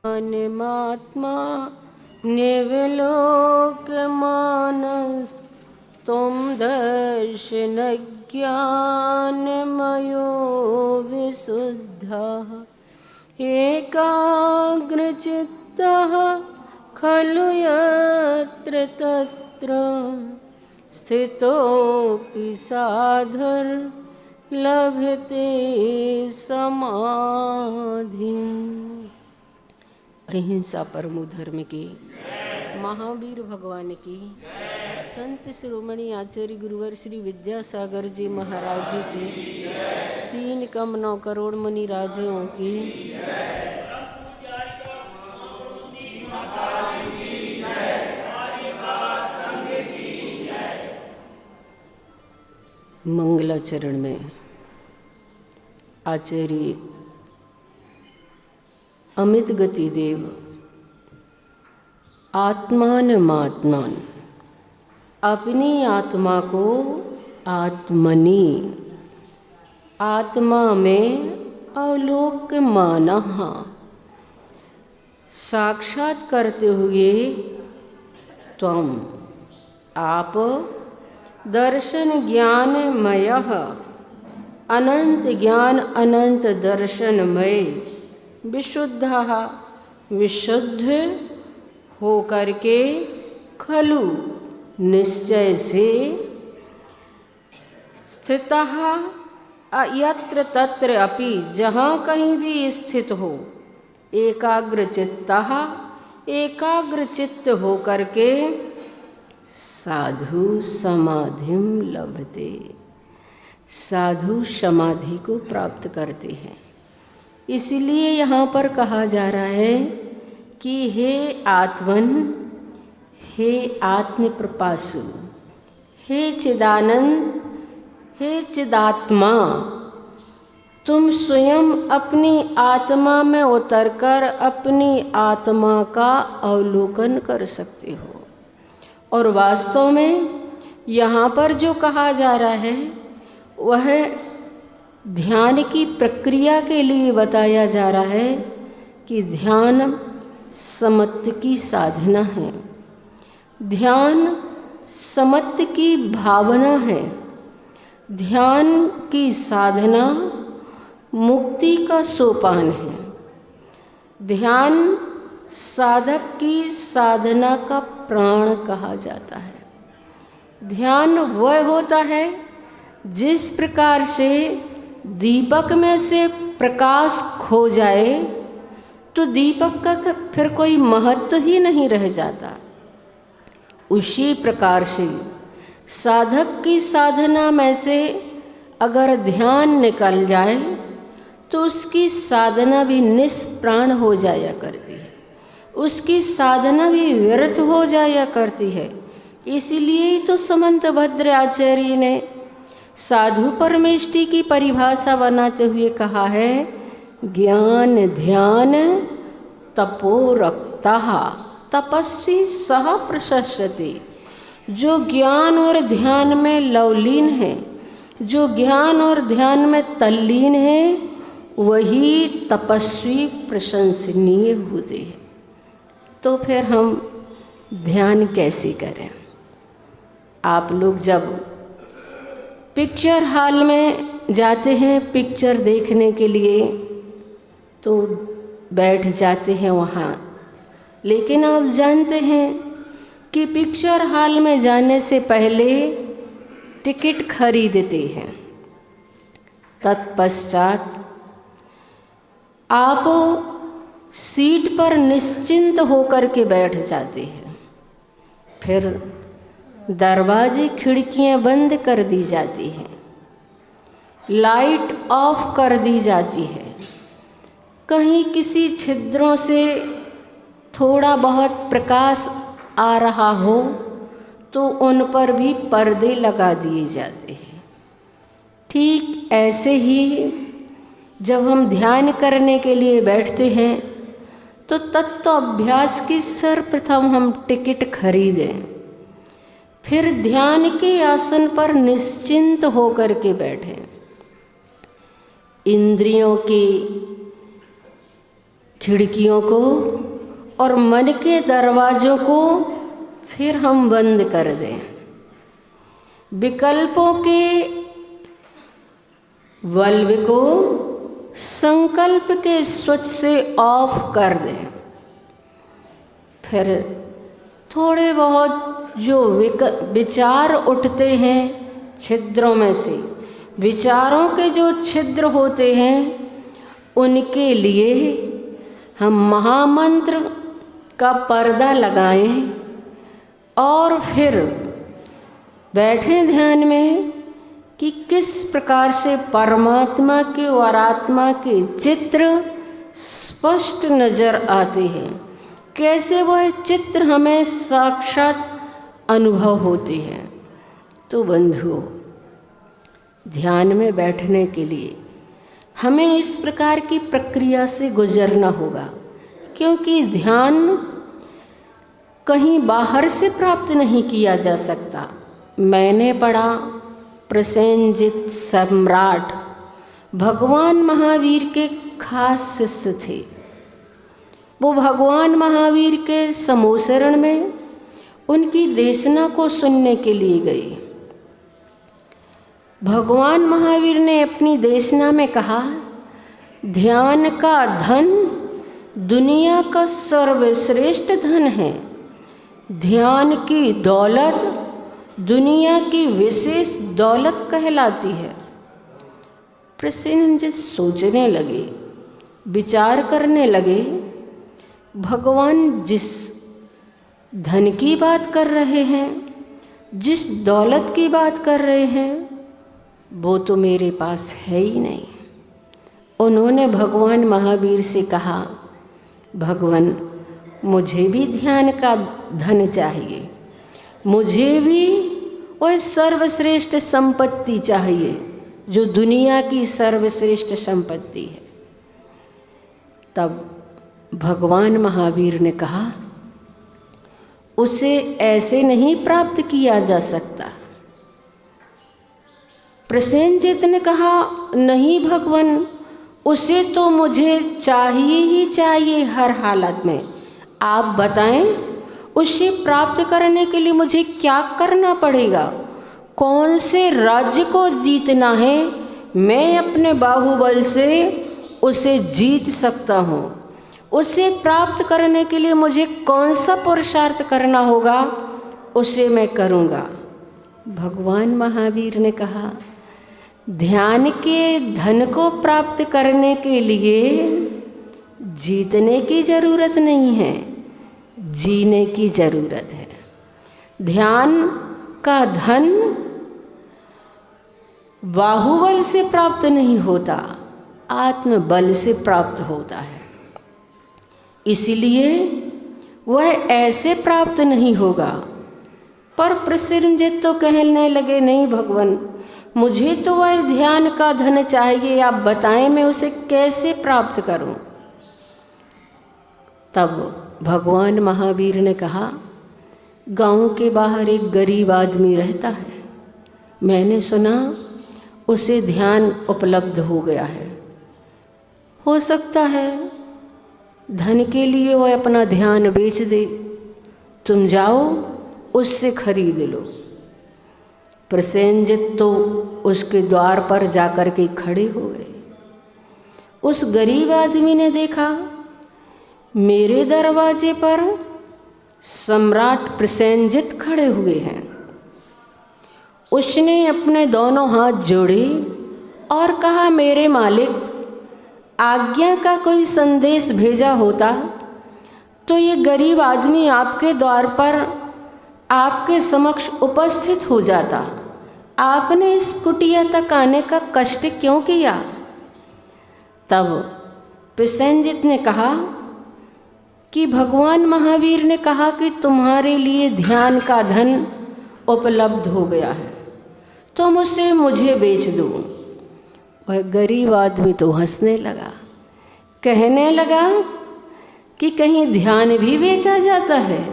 ज्ञानमात्मा निविलोकमानस तुम दर्शनज्ञानमयो विशुद्धः एकाग्रचित्तः खलु यत्र तत्र स्थितोऽपि साधुर्लभते समाधिम्। अहिंसा परमो धर्म की, महावीर भगवान की, संत शिरोमणि आचार्य गुरुवर श्री विद्यासागर जी महाराज जी की, 3 करोड़ मुनि राजियों की, मंगलाचरण में आचार्य अमित गति देव आत्मान अपनी आत्मा को आत्मनि आत्मा में अवलोकमानः साक्षात करते हुए त्वम आप दर्शन ज्ञानमयः अनंत ज्ञान अनंत दर्शनमय विशुद्धः विशुद्ध हो करके खलु निश्चय से स्थितः यत्र तत्र अपि जहाँ कहीं भी स्थित हो एकाग्रचित्तः एकाग्रचित्त हो करके साधु समाधिं लभते साधु समाधि को प्राप्त करते हैं। इसलिए यहाँ पर कहा जा रहा है कि हे आत्मन, हे आत्म प्रपासु, हे चिदानंद, हे चिदात्मा, तुम स्वयं अपनी आत्मा में उतरकर अपनी आत्मा का अवलोकन कर सकते हो। और वास्तव में यहाँ पर जो कहा जा रहा है वह ध्यान की प्रक्रिया के लिए बताया जा रहा है कि ध्यान समत्व की साधना है, ध्यान समत्व की भावना है, ध्यान की साधना मुक्ति का सोपान है। ध्यान साधक की साधना का प्राण कहा जाता है। ध्यान वह होता है जिस प्रकार से दीपक में से प्रकाश खो जाए तो दीपक का फिर कोई महत्व ही नहीं रह जाता। उसी प्रकार से साधक की साधना में से अगर ध्यान निकल जाए तो उसकी साधना भी निष्प्राण हो जाया करती है, उसकी साधना भी व्यर्थ हो जाया करती है। इसीलिए तो समंत भद्र आचार्य ने साधु परमेष्टि की परिभाषा बनाते हुए कहा है ज्ञान ध्यान तपोरक्तः तपस्वी सह प्रशस्यते। जो ज्ञान और ध्यान में लवलीन है, जो ज्ञान और ध्यान में तल्लीन है, वही तपस्वी प्रशंसनीय होते हैं। तो फिर हम ध्यान कैसे करें? आप लोग जब पिक्चर हॉल में जाते हैं पिक्चर देखने के लिए तो बैठ जाते हैं वहाँ, लेकिन आप जानते हैं कि पिक्चर हॉल में जाने से पहले टिकट खरीदते हैं। तत्पश्चात आप सीट पर निश्चिंत होकर के बैठ जाते हैं। फिर दरवाजे खिड़कियां बंद कर दी जाती हैं, लाइट ऑफ कर दी जाती है। कहीं किसी छिद्रों से थोड़ा बहुत प्रकाश आ रहा हो तो उन पर भी पर्दे लगा दिए जाते हैं। ठीक ऐसे ही जब हम ध्यान करने के लिए बैठते हैं तो तत्व अभ्यास की सर्वप्रथम हम टिकट खरीदें, फिर ध्यान के आसन पर निश्चिंत होकर के बैठें। इंद्रियों की खिड़कियों को और मन के दरवाज़ों को फिर हम बंद कर दें। विकल्पों के बल्ब को संकल्प के स्विच से ऑफ कर दें। फिर थोड़े बहुत जो विचार उठते हैं छिद्रों में से, विचारों के जो छिद्र होते हैं उनके लिए हम महामंत्र का पर्दा लगाएं और फिर बैठें ध्यान में कि किस प्रकार से परमात्मा के और आत्मा के चित्र स्पष्ट नज़र आते हैं, कैसे वह चित्र हमें साक्षात अनुभव होते हैं। तो बंधुओं, ध्यान में बैठने के लिए हमें इस प्रकार की प्रक्रिया से गुजरना होगा, क्योंकि ध्यान कहीं बाहर से प्राप्त नहीं किया जा सकता। मैंने पढ़ा प्रसेनजित सम्राट भगवान महावीर के खास शिष्य थे। वो भगवान महावीर के समोसरण में उनकी देशना को सुनने के लिए गए। भगवान महावीर ने अपनी देशना में कहा, ध्यान का धन दुनिया का सर्वश्रेष्ठ धन है। ध्यान की दौलत दुनिया की विशेष दौलत कहलाती है। प्रसेनजित सोचने लगे, विचार करने लगे, भगवान जिस धन की बात कर रहे हैं, जिस दौलत की बात कर रहे हैं, वो तो मेरे पास है ही नहीं। उन्होंने भगवान महावीर से कहा, भगवान मुझे भी ध्यान का धन चाहिए, मुझे भी वह सर्वश्रेष्ठ संपत्ति चाहिए जो दुनिया की सर्वश्रेष्ठ संपत्ति है। तब भगवान महावीर ने कहा, उसे ऐसे नहीं प्राप्त किया जा सकता। प्रसेनजित ने कहा, नहीं भगवान, उसे तो मुझे चाहिए ही चाहिए हर हालत में। आप बताएं, उसे प्राप्त करने के लिए मुझे क्या करना पड़ेगा? कौन से राज्य को जीतना है? मैं अपने बाहुबल से उसे जीत सकता हूँ। उसे प्राप्त करने के लिए मुझे कौन सा पुरुषार्थ करना होगा, उसे मैं करूँगा। भगवान महावीर ने कहा, ध्यान के धन को प्राप्त करने के लिए जीतने की ज़रूरत नहीं है, जीने की ज़रूरत है। ध्यान का धन बाहुबल से प्राप्त नहीं होता, आत्मबल से प्राप्त होता है। इसलिए वह ऐसे प्राप्त नहीं होगा। पर प्रसेनजित तो कहने लगे, नहीं भगवान, मुझे तो वह ध्यान का धन चाहिए, आप बताएं मैं उसे कैसे प्राप्त करूं। तब भगवान महावीर ने कहा, गांव के बाहर एक गरीब आदमी रहता है, मैंने सुना उसे ध्यान उपलब्ध हो गया है। हो सकता है धन के लिए वह अपना ध्यान बेच दे, तुम जाओ उससे खरीद लो। प्रसेनजित तो उसके द्वार पर जाकर के खड़े हो गए। उस गरीब आदमी ने देखा, मेरे दरवाजे पर सम्राट प्रसेनजित खड़े हुए हैं। उसने अपने दोनों हाथ जोड़े और कहा, मेरे मालिक, आज्ञा का कोई संदेश भेजा होता तो ये गरीब आदमी आपके द्वार पर आपके समक्ष उपस्थित हो जाता। आपने इस कुटिया तक आने का कष्ट क्यों किया? तब प्रसेनजित ने कहा कि भगवान महावीर ने कहा कि तुम्हारे लिए ध्यान का धन उपलब्ध हो गया है, तुम उसे मुझे बेच दो। वह गरीब आदमी तो हंसने लगा, कहने लगा कि कहीं ध्यान भी बेचा जाता है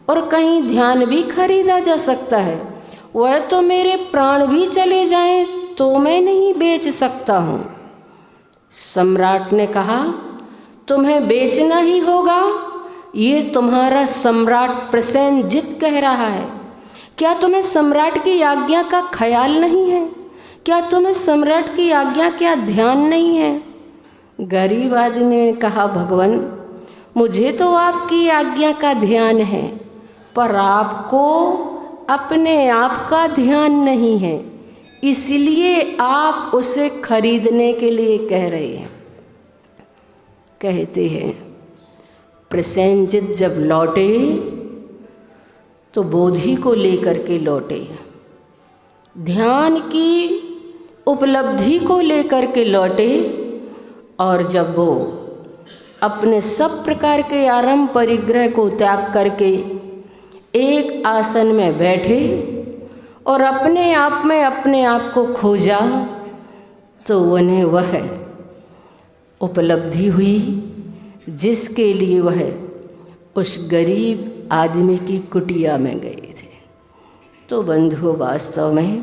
और कहीं ध्यान भी खरीदा जा सकता है। वह तो मेरे प्राण भी चले जाएं तो मैं नहीं बेच सकता हूँ। सम्राट ने कहा, तुम्हें बेचना ही होगा, ये तुम्हारा सम्राट प्रसेनजित कह रहा है। क्या तुम्हें सम्राट की आज्ञा का ख्याल नहीं है? क्या तुम्हें सम्राट की आज्ञा का ध्यान नहीं है? गरीब आदमी ने कहा, भगवान मुझे तो आपकी आज्ञा का ध्यान है, पर आपको अपने आप का ध्यान नहीं है, इसलिए आप उसे खरीदने के लिए कह रहे हैं। कहते हैं प्रसेनजित जब लौटे तो बोधि को लेकर के लौटे, ध्यान की उपलब्धि को लेकर के लौटे, और जब वो अपने सब प्रकार के आरंभ परिग्रह को त्याग करके एक आसन में बैठे और अपने आप में अपने आप को खोजा, तो उन्हें वह उपलब्धि हुई जिसके लिए वह उस गरीब आदमी की कुटिया में गए थे। तो बंधुओं, वास्तव में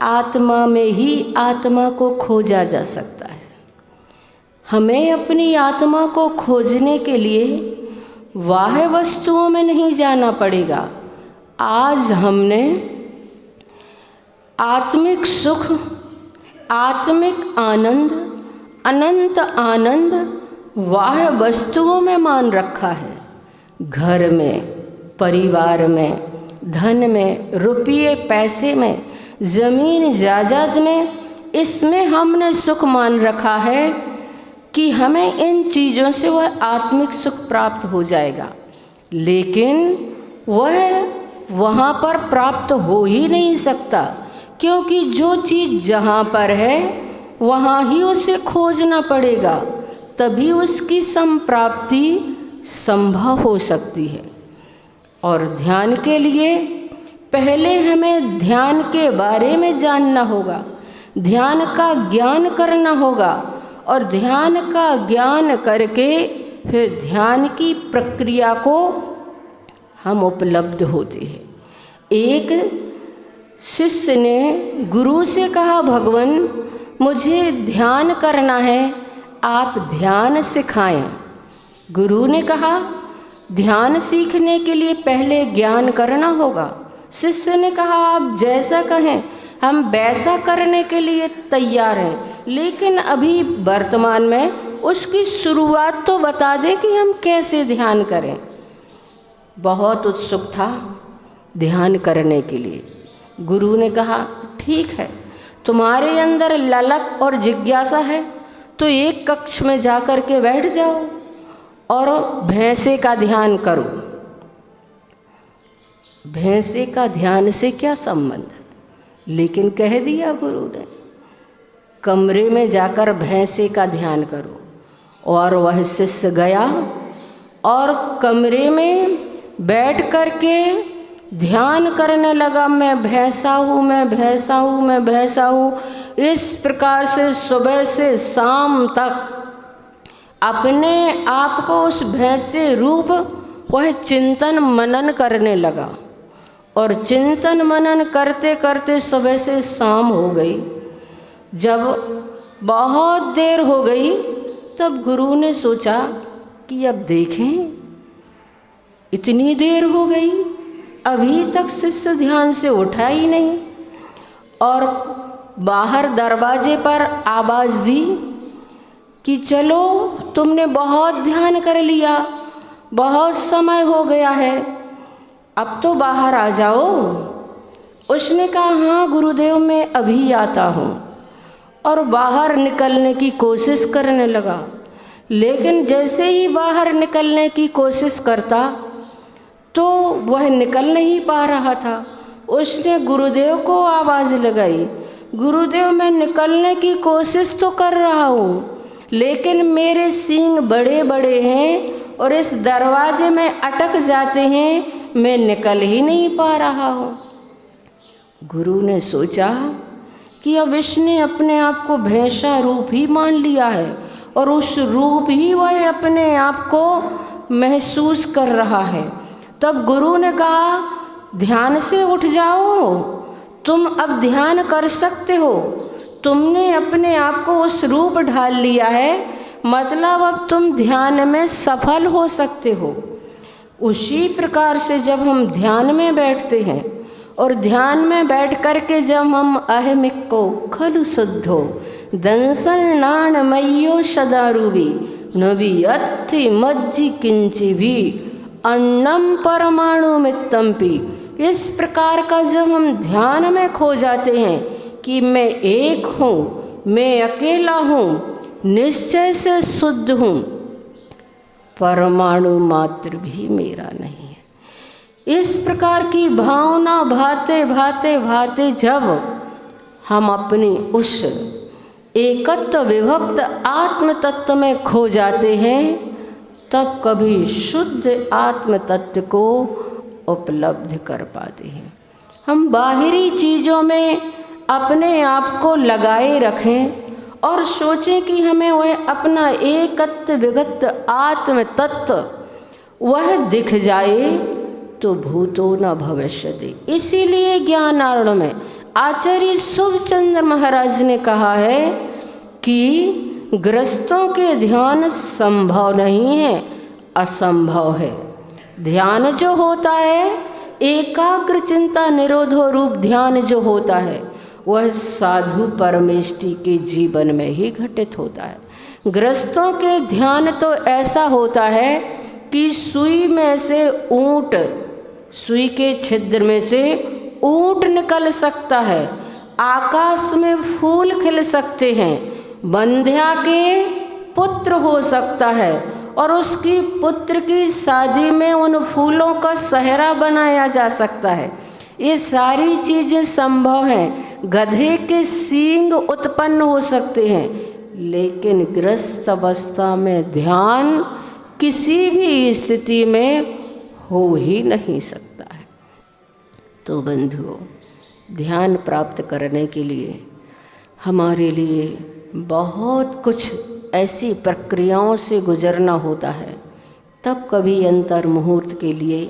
आत्मा में ही आत्मा को खोजा जा सकता है। हमें अपनी आत्मा को खोजने के लिए बाह्य वस्तुओं में नहीं जाना पड़ेगा। आज हमने आत्मिक सुख, आत्मिक आनंद, अनंत आनंद बाह्य वस्तुओं में मान रखा है। घर में, परिवार में, धन में, रुपये पैसे में, ज़मीन जायदाद में, इसमें हमने सुख मान रखा है कि हमें इन चीज़ों से वह आत्मिक सुख प्राप्त हो जाएगा, लेकिन वह वहाँ पर प्राप्त हो ही नहीं सकता, क्योंकि जो चीज़ जहाँ पर है वहाँ ही उसे खोजना पड़ेगा, तभी उसकी संप्राप्ति संभव हो सकती है। और ध्यान के लिए पहले हमें ध्यान के बारे में जानना होगा, ध्यान का ज्ञान करना होगा, और ध्यान का ज्ञान करके फिर ध्यान की प्रक्रिया को हम उपलब्ध होते हैं। एक शिष्य ने गुरु से कहा, भगवान मुझे ध्यान करना है, आप ध्यान सिखाएं। गुरु ने कहा, ध्यान सीखने के लिए पहले ज्ञान करना होगा। शिष्य ने कहा, आप जैसा कहें हम वैसा करने के लिए तैयार हैं, लेकिन अभी वर्तमान में उसकी शुरुआत तो बता दें कि हम कैसे ध्यान करें। बहुत उत्सुक था ध्यान करने के लिए। गुरु ने कहा, ठीक है, तुम्हारे अंदर ललक और जिज्ञासा है तो एक कक्ष में जा कर के बैठ जाओ और भैंसे का ध्यान करो। भैंसे का ध्यान से क्या संबंध? लेकिन कह दिया गुरु ने, कमरे में जाकर भैंसे का ध्यान करो। और वह शिष्य गया और कमरे में बैठ कर के ध्यान करने लगा, मैं भैंसा हूँ, मैं भैंसा हूँ, मैं भैंसा हूँ। इस प्रकार से सुबह से शाम तक अपने आप को उस भैंसे रूप वह चिंतन मनन करने लगा। और चिंतन मनन करते करते सुबह से शाम हो गई। जब बहुत देर हो गई तब गुरु ने सोचा कि अब देखें, इतनी देर हो गई, अभी तक शिष्य ध्यान से उठा ही नहीं। और बाहर दरवाजे पर आवाज़ दी कि चलो, तुमने बहुत ध्यान कर लिया, बहुत समय हो गया है, अब तो बाहर आ जाओ। उसने कहा, हाँ गुरुदेव, मैं अभी आता हूँ। और बाहर निकलने की कोशिश करने लगा, लेकिन जैसे ही बाहर निकलने की कोशिश करता तो वह निकल नहीं पा रहा था। उसने गुरुदेव को आवाज़ लगाई, गुरुदेव मैं निकलने की कोशिश तो कर रहा हूँ, लेकिन मेरे सींग बड़े बड़े हैं और इस दरवाजे में अटक जाते हैं, मैं निकल ही नहीं पा रहा हूँ। गुरु ने सोचा कि अब इसने अपने आप को भैंसा रूप ही मान लिया है और उस रूप ही वह अपने आप को महसूस कर रहा है। तब गुरु ने कहा, ध्यान से उठ जाओ, तुम अब ध्यान कर सकते हो, तुमने अपने आप को उस रूप ढाल लिया है, मतलब अब तुम ध्यान में सफल हो सकते हो। उसी प्रकार से जब हम ध्यान में बैठते हैं और ध्यान में बैठ कर के जब हम अहमिको खलु शुद्धो दंसनाणमयो सदारूबी नबी अत्थि मज्जि किंचि भी अन्नम परमाणु मित्तम्पि, इस प्रकार का जब हम ध्यान में खो जाते हैं कि मैं एक हूँ, मैं अकेला हूँ, निश्चय से शुद्ध हूँ, परमाणु मात्र भी मेरा नहीं है, इस प्रकार की भावना भाते भाते भाते जब हम अपनी उस एकत्व विभक्त आत्म तत्व में खो जाते हैं, तब कभी शुद्ध आत्म तत्व को उपलब्ध कर पाते हैं। हम बाहरी चीज़ों में अपने आप को लगाए रखें और सोचें कि हमें वह अपना एकत्व विगत आत्म तत्व वह दिख जाए तो भूतो न भविष्यति। इसीलिए ज्ञानारण में आचार्य शुभचंद्र महाराज ने कहा है कि गृहस्थों के ध्यान संभव नहीं है, असंभव है। ध्यान जो होता है, एकाग्र चिंता निरोधो रूप ध्यान जो होता है, वह साधु परमेष्टि के जीवन में ही घटित होता है। गृहस्थों के ध्यान तो ऐसा होता है कि सुई में से ऊंट, सुई के छिद्र में से ऊंट निकल सकता है, आकाश में फूल खिल सकते हैं, बंध्या के पुत्र हो सकता है और उसकी पुत्र की शादी में उन फूलों का सहरा बनाया जा सकता है। ये सारी चीज़ें संभव हैं। गधे के सींग उत्पन्न हो सकते हैं, लेकिन गृहस्थ अवस्था में ध्यान किसी भी स्थिति में हो ही नहीं सकता है। तो बंधुओं, ध्यान प्राप्त करने के लिए हमारे लिए बहुत कुछ ऐसी प्रक्रियाओं से गुजरना होता है, तब कभी अंतर मुहूर्त के लिए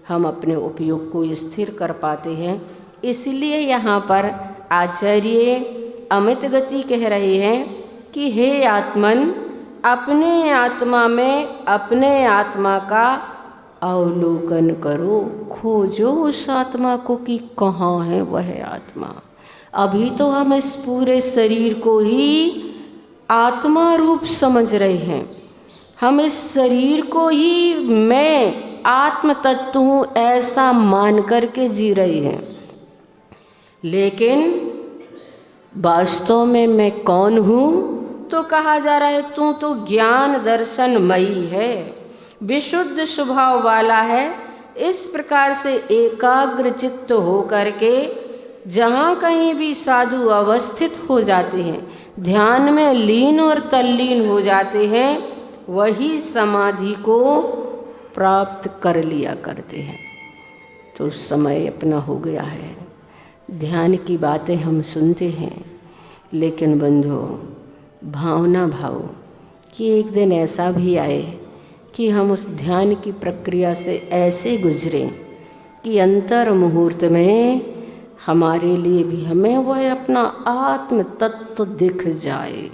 हम अपने उपयोग को स्थिर कर पाते हैं। इसलिए यहाँ पर आचार्य अमित गति कह रहे हैं कि हे आत्मन, अपने आत्मा में अपने आत्मा का अवलोकन करो, खोजो उस आत्मा को कि कहाँ है वह आत्मा। अभी तो हम इस पूरे शरीर को ही आत्मा रूप समझ रहे हैं, हम इस शरीर को ही मैं आत्म तत्व हूँ ऐसा मान करके जी रहे हैं, लेकिन वास्तव में मैं कौन हूँ? तो कहा जा रहा है तू तो ज्ञान दर्शनमयी है, विशुद्ध स्वभाव वाला है। इस प्रकार से एकाग्र चित्त हो करके जहाँ कहीं भी साधु अवस्थित हो जाते हैं, ध्यान में लीन और तल्लीन हो जाते हैं, वही समाधि को प्राप्त कर लिया करते हैं। तो समय अपना हो गया है। ध्यान की बातें हम सुनते हैं, लेकिन बंधुओं, भावना भाव कि एक दिन ऐसा भी आए कि हम उस ध्यान की प्रक्रिया से ऐसे गुजरें कि अंतर मुहूर्त में हमारे लिए भी हमें वह अपना आत्म तत्व दिख जाए,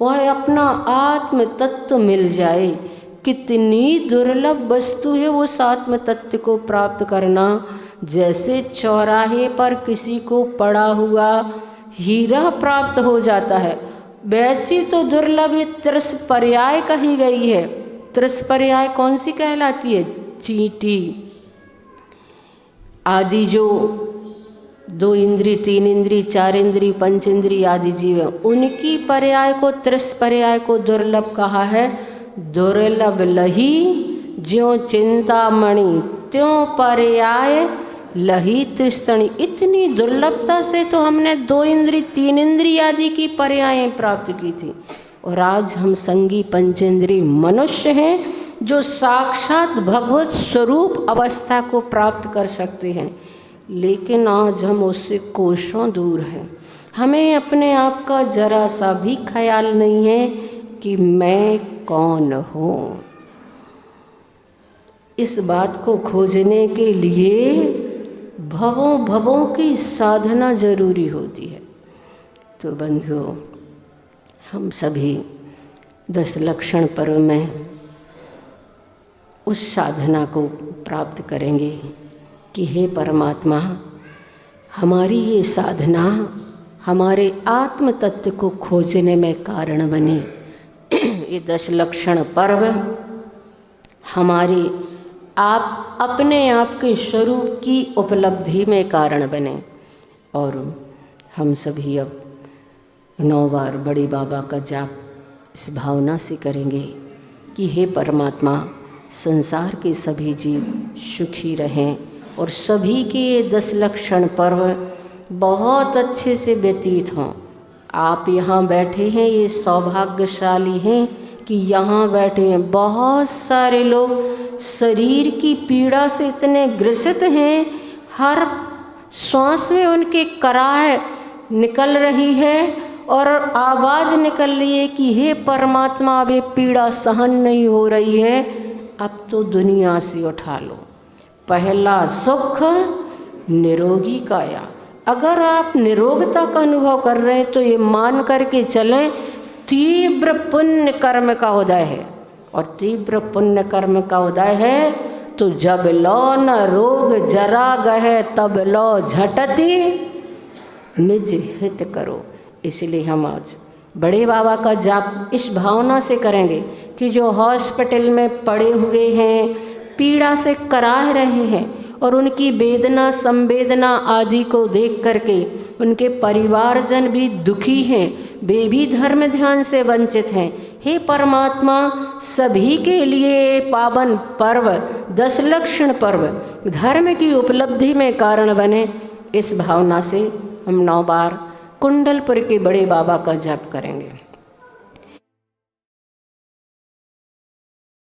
वह अपना आत्म तत्व मिल जाए। कितनी दुर्लभ वस्तु है उस आत्म तत्व को प्राप्त करना। जैसे चौराहे पर किसी को पड़ा हुआ हीरा प्राप्त हो जाता है, वैसी तो दुर्लभ है त्रिसपर्याय कही गई है। त्रिसपर्याय कौन सी कहलाती है? चींटी आदि जो 2 इंद्री 3 इंद्री 4 इंद्री 5 इंद्री आदि जीव हैं, उनकी पर्याय को त्रिसपर्याय को दुर्लभ कहा है। दुर्लभ लही ज्यों चिंतामणि त्यों पर्याय लही त्रिस्तणी। इतनी दुर्लभता से तो हमने 2 इंद्री 3 इंद्री आदि की पर्यायें प्राप्त की थी, और आज हम संगी पंचेंद्री मनुष्य हैं जो साक्षात भगवत स्वरूप अवस्था को प्राप्त कर सकते हैं, लेकिन आज हम उससे कोसों दूर हैं। हमें अपने आप का जरा सा भी ख्याल नहीं है कि मैं कौन हूँ। इस बात को खोजने के लिए भवों भवों की साधना जरूरी होती है। तो बंधुओं, हम सभी 10 लक्षण पर्व में उस साधना को प्राप्त करेंगे कि हे परमात्मा, हमारी ये साधना हमारे आत्म तत्व को खोजने में कारण बने। ये 10 लक्षण पर्व हमारे आप अपने आप के स्वरूप की उपलब्धि में कारण बने। और हम सभी अब 9 बार बड़े बाबा का जाप इस भावना से करेंगे कि हे परमात्मा, संसार के सभी जीव सुखी रहें और सभी के ये 10 लक्षण पर्व बहुत अच्छे से व्यतीत हों। आप यहाँ बैठे हैं, ये सौभाग्यशाली हैं कि यहाँ बैठे हैं। बहुत सारे लोग शरीर की पीड़ा से इतने ग्रसित हैं, हर श्वास में उनके कराह निकल रही है और आवाज़ निकल रही है कि हे परमात्मा, अब ये पीड़ा सहन नहीं हो रही है, अब तो दुनिया से उठा लो। पहला सुख निरोगी काया। अगर आप निरोगता का अनुभव कर रहे हैं तो ये मान करके चलें, तीव्र पुण्य कर्म का उदय है। और तीव्र पुण्य कर्म का उदय है तो जब लो न रोग जरा गहे तब लो झटती निज हित करो। इसलिए हम आज बड़े बाबा का जाप इस भावना से करेंगे कि जो हॉस्पिटल में पड़े हुए हैं, पीड़ा से कराह रहे हैं और उनकी वेदना संवेदना आदि को देख करके उनके परिवारजन भी दुखी हैं, वे भी धर्म ध्यान से वंचित हैं। हे परमात्मा, सभी के लिए पावन पर्व 10 लक्षण पर्व धर्म की उपलब्धि में कारण बने। इस भावना से हम 9 बार कुंडलपुर के बड़े बाबा का जप करेंगे।